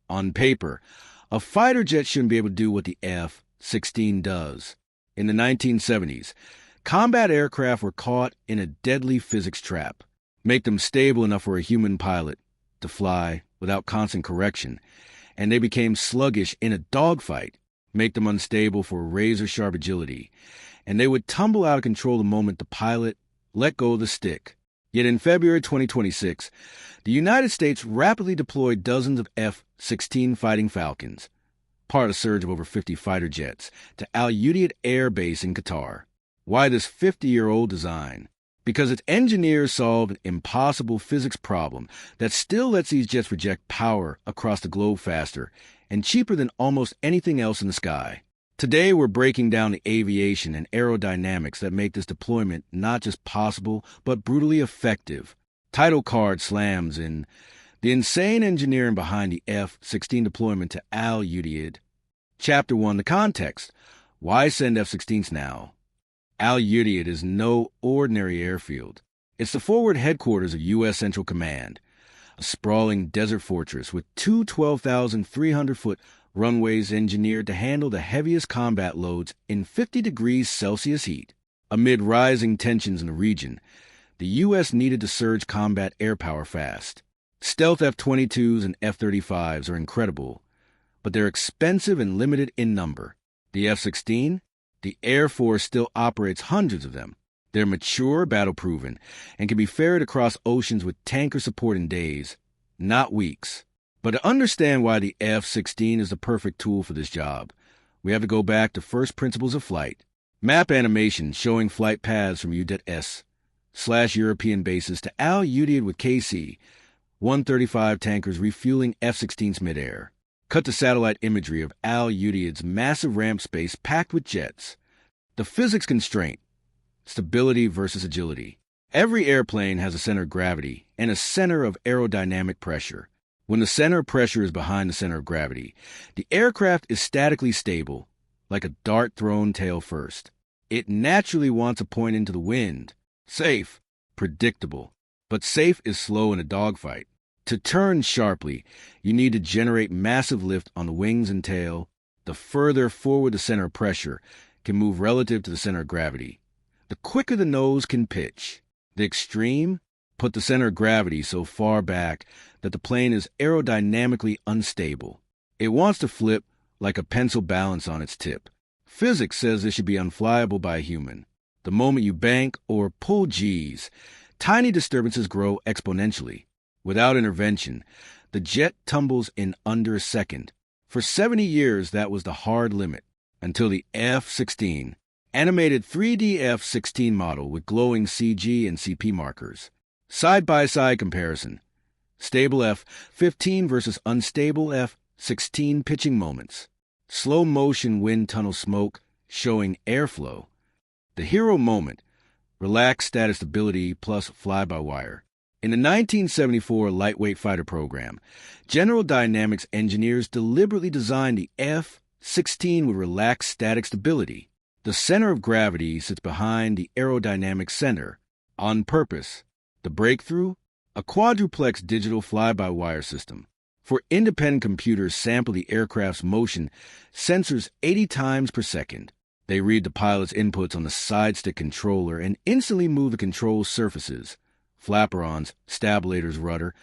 On paper, a fighter jet shouldn't be able to do what the F-16 does. In the 1970s, combat aircraft were caught in a deadly physics trap. Make them stable enough for a human pilot to fly without constant correction, and they became sluggish in a dogfight. Make them unstable for razor-sharp agility, and they would tumble out of control the moment the pilot let go of the stick. Yet in February 2026, the United States rapidly deployed dozens of F-16 Fighting Falcons, part of a surge of over 50 fighter jets, to Udeid Air Base in Qatar. Why this 50-year-old design? Because its engineers solved an impossible physics problem that still lets these jets project power across the globe faster and cheaper than almost anything else in the sky. Today, we're breaking down the aviation and aerodynamics that make this deployment not just possible, but brutally effective. Title card slams in the insane engineering behind the F-16 deployment to Udeid. Chapter 1, the context. Why send F-16s now? Udeid is no ordinary airfield. It's the forward headquarters of U.S. Central Command, a sprawling desert fortress with two 12,300-foot runways engineered to handle the heaviest combat loads in 50 degrees Celsius heat. Amid rising tensions in the region, the U.S. needed to surge combat air power fast. Stealth F-22s and F-35s are incredible, but they're expensive and limited in number. The F-16? The Air Force still operates hundreds of them. They're mature, battle-proven, and can be ferried across oceans with tanker support in days, not weeks. But to understand why the F-16 is the perfect tool for this job, we have to go back to first principles of flight. Map animation showing flight paths from Udeid S/European bases to Udeid with KC-135 tankers refueling F-16s midair. Cut to satellite imagery of Udeid's massive ramp space packed with jets. The physics constraint, stability versus agility. Every airplane has a center of gravity and a center of aerodynamic pressure. When the center of pressure is behind the center of gravity, the aircraft is statically stable, like a dart thrown tail first. It naturally wants to point into the wind. Safe, predictable. But safe is slow in a dogfight. To turn sharply, you need to generate massive lift on the wings and tail. The further forward the center of pressure can move relative to the center of gravity, the quicker the nose can pitch. The extreme, put the center of gravity so far back that the plane is aerodynamically unstable. It wants to flip like a pencil balance on its tip. Physics says this should be unflyable by a human. The moment you bank or pull G's, tiny disturbances grow exponentially. Without intervention, the jet tumbles in under a second. For 70 years, that was the hard limit, until the F-16, animated 3D F-16 model with glowing CG and CP markers. Side-by-side comparison. Stable F-15 versus unstable F-16 pitching moments. Slow-motion wind tunnel smoke showing airflow. The hero moment. Relaxed static stability plus fly-by-wire. In the 1974 lightweight fighter program, General Dynamics engineers deliberately designed the F-16 with relaxed static stability. The center of gravity sits behind the aerodynamic center, on purpose. The breakthrough? A quadruplex digital fly-by-wire system. For independent computers sample the aircraft's motion sensors 80 times per second. They read the pilot's inputs on the side stick controller and instantly move the control surfaces, flaperons, stabilators, rudder,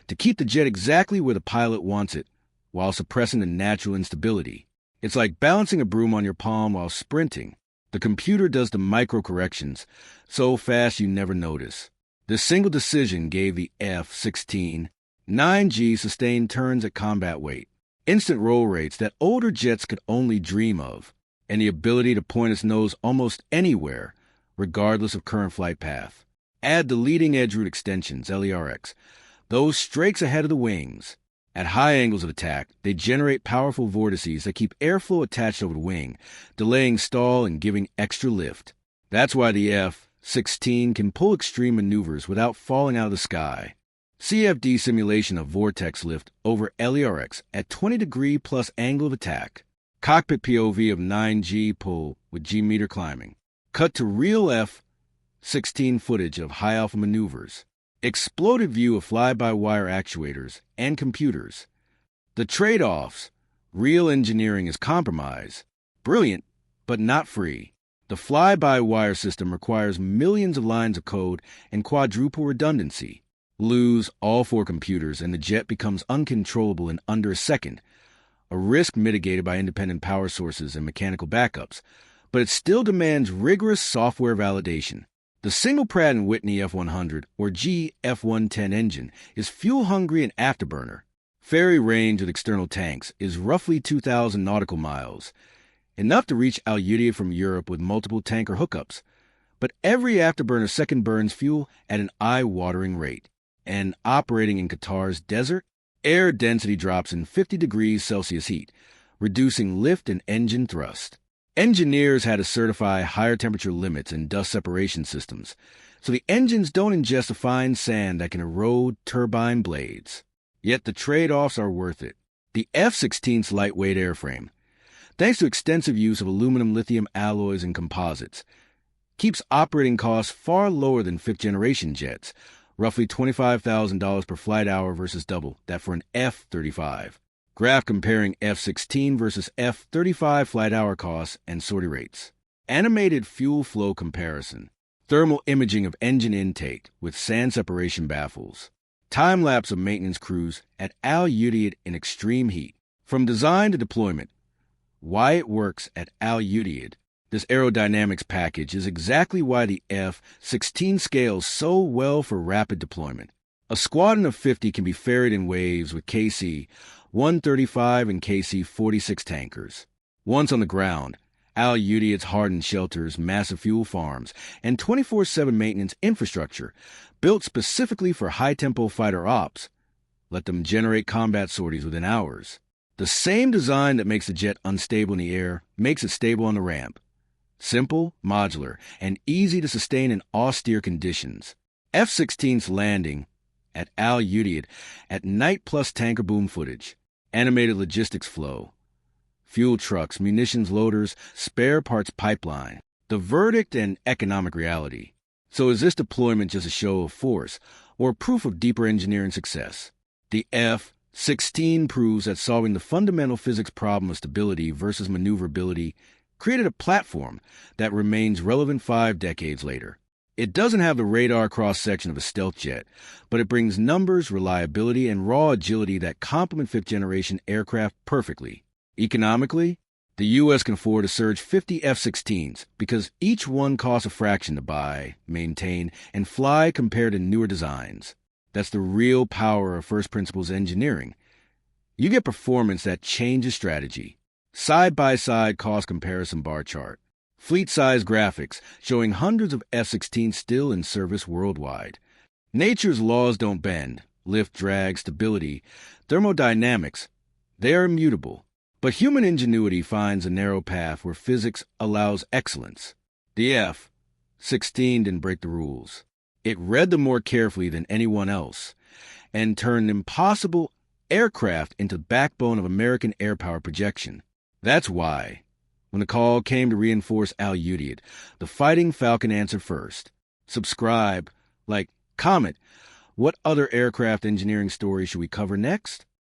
to keep the jet exactly where the pilot wants it, while suppressing the natural instability. It's like balancing a broom on your palm while sprinting. The computer does the micro-corrections, so fast you never notice. This single decision gave the F-16 9G sustained turns at combat weight, instant roll rates that older jets could only dream of, and the ability to point its nose almost anywhere, regardless of current flight path. Add the leading edge route extensions, LERX, those strakes ahead of the wings. At high angles of attack, they generate powerful vortices that keep airflow attached over the wing, delaying stall and giving extra lift. That's why the F-16 can pull extreme maneuvers without falling out of the sky. CFD simulation of vortex lift over LERX at 20-degree plus angle of attack. Cockpit POV of 9G pull with G-meter climbing. Cut to real F-16 footage of high-alpha maneuvers. Exploded view of fly-by-wire actuators and computers. The trade-offs. Real engineering is compromise. Brilliant, but not free. The fly-by-wire system requires millions of lines of code and quadruple redundancy. Lose all four computers and the jet becomes uncontrollable in under a second, a risk mitigated by independent power sources and mechanical backups, but it still demands rigorous software validation. The single Pratt & Whitney F-100 or GE F-110 engine is fuel-hungry and afterburner. Ferry range with external tanks is roughly 2,000 nautical miles, enough to reach Al Udeid from Europe with multiple tanker hookups. But every afterburner second burns fuel at an eye-watering rate. And operating in Qatar's desert, air density drops in 50 degrees Celsius heat, reducing lift and engine thrust. Engineers had to certify higher temperature limits and dust separation systems, so the engines don't ingest the fine sand that can erode turbine blades. Yet the trade-offs are worth it. The F-16's lightweight airframe, thanks to extensive use of aluminum-lithium alloys and composites, keeps operating costs far lower than fifth-generation jets, roughly $25,000 per flight hour versus double that for an F-35. Graph comparing F-16 versus F-35 flight hour costs and sortie rates. Animated fuel flow comparison. Thermal imaging of engine intake with sand separation baffles. Time-lapse of maintenance crews at Al Udeid in extreme heat. From design to deployment, why it works at Al Udeid. This aerodynamics package is exactly why the F-16 scales so well for rapid deployment. A squadron of 50 can be ferried in waves with KC-135 and KC-46 tankers. Once on the ground, Al Udeid's hardened shelters, massive fuel farms, and 24/7 maintenance infrastructure built specifically for high-tempo fighter ops let them generate combat sorties within hours. The same design that makes the jet unstable in the air makes it stable on the ramp. Simple, modular, and easy to sustain in austere conditions. F-16's landing at Al Udeid at night plus tanker boom footage, animated logistics flow, fuel trucks, munitions loaders, spare parts pipeline, the verdict and economic reality. So is this deployment just a show of force or proof of deeper engineering success? The F-16 proves that solving the fundamental physics problem of stability versus maneuverability created a platform that remains relevant 5 decades later. It doesn't have the radar cross-section of a stealth jet, but it brings numbers, reliability, and raw agility that complement fifth-generation aircraft perfectly. Economically, the U.S. can afford to surge 50 F-16s because each one costs a fraction to buy, maintain, and fly compared to newer designs. That's the real power of first principles engineering. You get performance that changes strategy. Side-by-side cost comparison bar chart. Fleet-size graphics showing hundreds of F-16s still in service worldwide. Nature's laws don't bend. Lift, drag, stability, thermodynamics, they are immutable. But human ingenuity finds a narrow path where physics allows excellence. The F-16 didn't break the rules. It read them more carefully than anyone else and turned impossible aircraft into the backbone of American air power projection. That's why, when the call came to reinforce Al Udeid, the Fighting Falcon answered first. Subscribe, like, comment. What other aircraft engineering stories should we cover next?